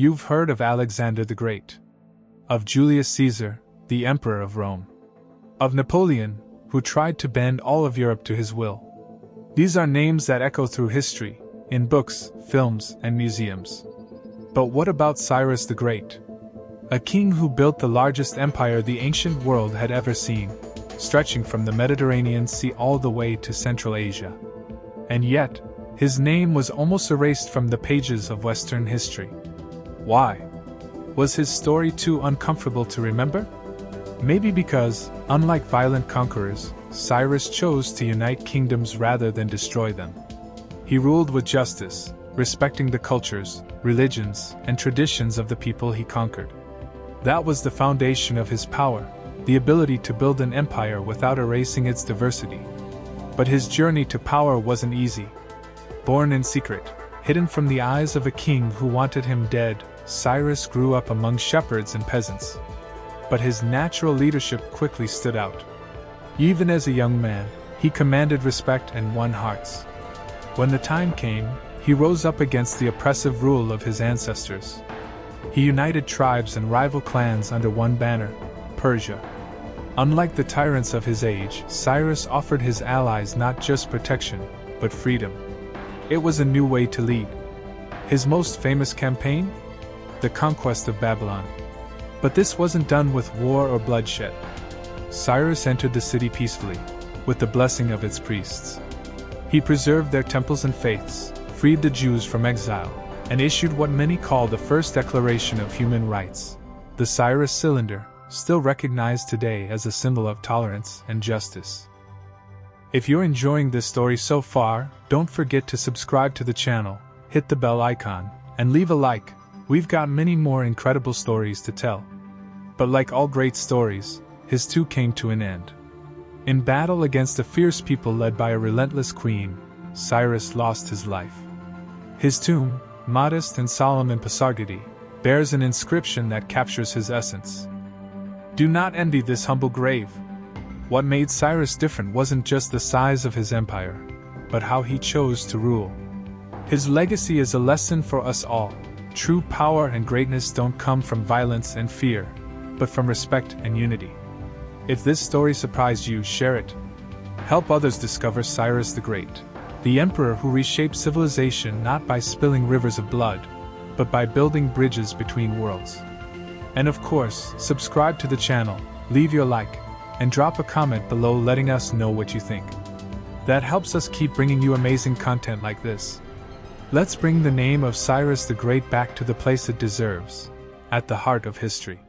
You've heard of Alexander the Great, of Julius Caesar, the Emperor of Rome, of Napoleon, who tried to bend all of Europe to his will. These are names that echo through history, in books, films, and museums. But what about Cyrus the Great? A king who built the largest empire the ancient world had ever seen, stretching from the Mediterranean Sea all the way to Central Asia. And yet, his name was almost erased from the pages of Western history. Why? Was his story too uncomfortable to remember? Maybe because, unlike violent conquerors, Cyrus chose to unite kingdoms rather than destroy them. He ruled with justice, respecting the cultures, religions, and traditions of the people he conquered. That was the foundation of his power, the ability to build an empire without erasing its diversity. But his journey to power wasn't easy. Born in secret, hidden from the eyes of a king who wanted him dead, Cyrus grew up among shepherds and peasants. But his natural leadership quickly stood out. Even as a young man, he commanded respect and won hearts. When the time came, he rose up against the oppressive rule of his ancestors. He united tribes and rival clans under one banner, Persia. Unlike the tyrants of his age, Cyrus offered his allies not just protection, but freedom. It was a new way to lead. His most famous campaign? The conquest of Babylon. But this wasn't done with war or bloodshed. Cyrus entered the city peacefully, with the blessing of its priests. He preserved their temples and faiths, freed the Jews from exile, and issued what many call the first declaration of human rights, the Cyrus Cylinder, still recognized today as a symbol of tolerance and justice. If you're enjoying this story so far, don't forget to subscribe to the channel, hit the bell icon, and leave a like. We've got many more incredible stories to tell. But like all great stories, his too came to an end. In battle against a fierce people led by a relentless queen, Cyrus lost his life. His tomb, modest and solemn in Pasargadae, bears an inscription that captures his essence. Do not envy this humble grave. What made Cyrus different wasn't just the size of his empire, but how he chose to rule. His legacy is a lesson for us all. True power and greatness don't come from violence and fear, but from respect and unity. If this story surprised you, share it. Help others discover Cyrus the Great, the emperor who reshaped civilization not by spilling rivers of blood, but by building bridges between worlds. And of course, subscribe to the channel, leave your like, and drop a comment below letting us know what you think. That helps us keep bringing you amazing content like this. Let's bring the name of Cyrus the Great back to the place it deserves, at the heart of history.